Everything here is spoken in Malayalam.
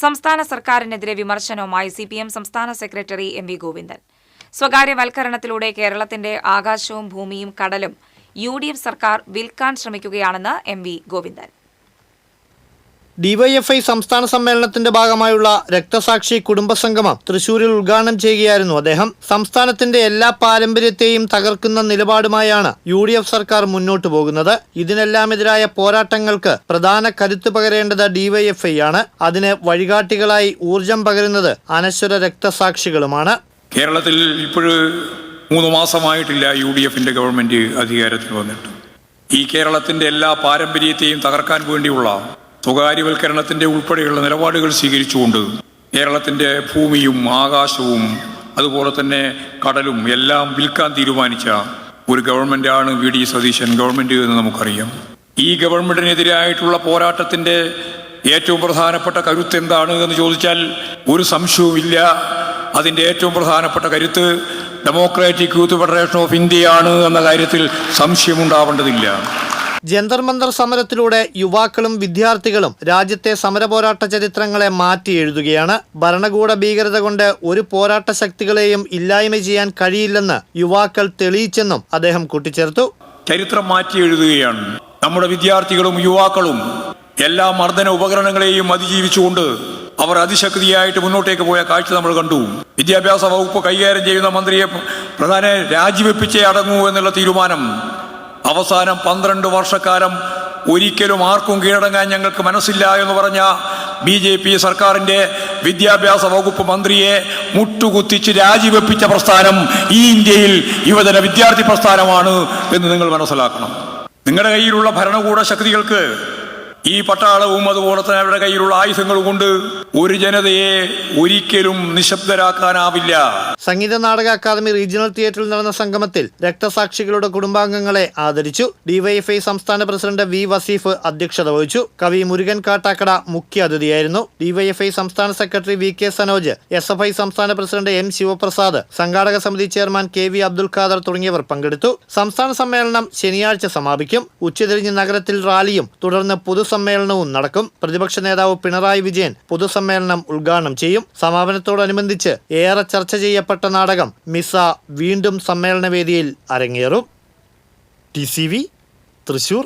സംസ്ഥാന സർക്കാരിനെതിരെ വിമർശനവുമായി CPM സംസ്ഥാന സെക്രട്ടറി MV ഗോവിന്ദൻ. സ്വകാര്യവൽക്കരണത്തിലൂടെ കേരളത്തിന്റെ ആകാശവും ഭൂമിയും കടലും UDF സർക്കാർ വിൽക്കാൻ ശ്രമിക്കുകയാണെന്ന് MV ഗോവിന്ദൻ. DYFI സംസ്ഥാന സമ്മേളനത്തിന്റെ ഭാഗമായുള്ള രക്തസാക്ഷി കുടുംബസംഗമം തൃശൂരിൽ ഉദ്ഘാടനം ചെയ്യുകയായിരുന്നു അദ്ദേഹം. സംസ്ഥാനത്തിന്റെ എല്ലാ പാരമ്പര്യത്തെയും തകർക്കുന്ന നിലപാടുമായാണ് UDF സർക്കാർ മുന്നോട്ടു പോകുന്നത്. ഇതിനെല്ലാമെതിരായ പോരാട്ടങ്ങൾക്ക് പ്രധാന കരുത്ത് പകരേണ്ടത് DYFI ആണ്. അതിന് വഴികാട്ടികളായി ഊർജം പകരുന്നത് അനശ്വര രക്തസാക്ഷികളുമാണ്. കേരളത്തിൽ ഇപ്പോഴും 3 മാസമായിട്ടില്ല UDFന്റെ ഗവൺമെന്റ് അധികാരത്തിൽ വന്നിട്ട്. ഈ കേരളത്തിന്റെ എല്ലാ പാരമ്പര്യത്തെയും തകർക്കാൻ വേണ്ടിയുള്ള സ്വകാര്യവൽക്കരണത്തിന്റെ ഉൾപ്പെടെയുള്ള നിലപാടുകൾ സ്വീകരിച്ചുകൊണ്ട് കേരളത്തിന്റെ ഭൂമിയും ആകാശവും അതുപോലെ തന്നെ കടലും എല്ലാം വിൽക്കാൻ തീരുമാനിച്ച ഒരു ഗവൺമെന്റാണ് VD സതീശൻ ഗവൺമെന്റ് എന്ന് നമുക്കറിയാം. ഈ ഗവൺമെന്റിനെതിരായിട്ടുള്ള പോരാട്ടത്തിന്റെ ഏറ്റവും പ്രധാനപ്പെട്ട കരുത്ത് എന്താണ് എന്ന് ചോദിച്ചാൽ ഒരു സംശയവുമില്ല. അതിന്റെ ഏറ്റവും പ്രധാനപ്പെട്ട കരുത്ത് ഡെമോക്രാറ്റിക് യൂത്ത് ഫെഡറേഷൻ ഓഫ് ഇന്ത്യയാണ് എന്ന കാര്യത്തിൽ സംശയമുണ്ടാവേണ്ടതില്ല. ജന്തർ മന്തർ സമരത്തിലൂടെ യുവാക്കളും വിദ്യാർത്ഥികളും രാജ്യത്തെ സമരപോരാട്ട ചരിത്രങ്ങളെ മാറ്റി എഴുതുകയാണ്. ഭരണകൂട ഭീകരത കൊണ്ട് ഒരു പോരാട്ട ശക്തികളെയും ഇല്ലായ്മ ചെയ്യാൻ കഴിയില്ലെന്ന് യുവാക്കൾ തെളിയിച്ചെന്നും അദ്ദേഹം കൂട്ടിച്ചേർത്തു. ചരിത്രം മാറ്റി എഴുതുകയാണ്. നമ്മുടെ വിദ്യാർത്ഥികളും യുവാക്കളും എല്ലാ മർദ്ദന ഉപകരണങ്ങളെയും അതിജീവിച്ചുകൊണ്ട് അവർ അതിശക്തിയായിട്ട് മുന്നോട്ടേക്ക് പോയ കാഴ്ച നമ്മൾ കണ്ടു. വിദ്യാഭ്യാസ വകുപ്പ് കൈകാര്യം ചെയ്യുന്ന മന്ത്രിയെ പ്രധാന രാജിവെപ്പിച്ചേ അടങ്ങൂ എന്നുള്ള തീരുമാനം അവസാനം 12 വർഷക്കാലം ഒരിക്കലും ആർക്കും കീഴടങ്ങാൻ ഞങ്ങൾക്ക് മനസ്സില്ല എന്ന് പറഞ്ഞ BJP സർക്കാരിന്റെ വിദ്യാഭ്യാസ വകുപ്പ് മന്ത്രിയെ മുട്ടുകുത്തിച്ച് രാജിവെപ്പിച്ച പ്രസ്ഥാനം ഈ ഇന്ത്യയിൽ യുവജന വിദ്യാർത്ഥി പ്രസ്ഥാനമാണ് എന്ന് നിങ്ങൾ മനസ്സിലാക്കണം. നിങ്ങളുടെ കയ്യിലുള്ള ഭരണകൂട ശക്തികൾക്ക് ഈ പട്ടാളവും അതുപോലെ തന്നെ അവരുടെ കയ്യിലുള്ള ആയുധങ്ങളും കൊണ്ട് ഒരു ജനതയെ ഒരിക്കലും നിശബ്ദരാക്കാനാവില്ല. സംഗീത നാടക അക്കാദമി റീജിയണൽ തിയേറ്ററിൽ നടന്ന സംഗമത്തിൽ രക്തസാക്ഷികളുടെ കുടുംബാംഗങ്ങളെ ആദരിച്ചു. DYFI സംസ്ഥാന പ്രസിഡന്റ് V വസീഫ് അധ്യക്ഷത വഹിച്ചു. കവി മുരുകൻ കാട്ടാക്കട മുഖ്യ അതിഥിയായിരുന്നു. DYFI സംസ്ഥാന സെക്രട്ടറി VK സനോജ്, SFI സംസ്ഥാന പ്രസിഡന്റ് M ശിവപ്രസാദ്, സംഘാടക സമിതി ചെയർമാൻ KV അബ്ദുൽ ഖാദർ തുടങ്ങിയവർ പങ്കെടുത്തു. സംസ്ഥാന സമ്മേളനം ശനിയാഴ്ച സമാപിക്കും. ഉച്ചതിരിഞ്ഞ് നഗരത്തിൽ റാലിയും തുടർന്ന് പൊതുസമ്മേളനവും നടക്കും. പ്രതിപക്ഷ നേതാവ് പിണറായി വിജയൻ പൊതുസമ്മേളനം ഉദ്ഘാടനം ചെയ്യും. സമാപനത്തോടനുബന്ധിച്ച് ഏറെ ചർച്ച ചെയ്യപ്പെട്ട നാടകം മിസ വീണ്ടും സമ്മേളനവേദിയിൽ അരങ്ങേറും. TCV തൃശൂർ.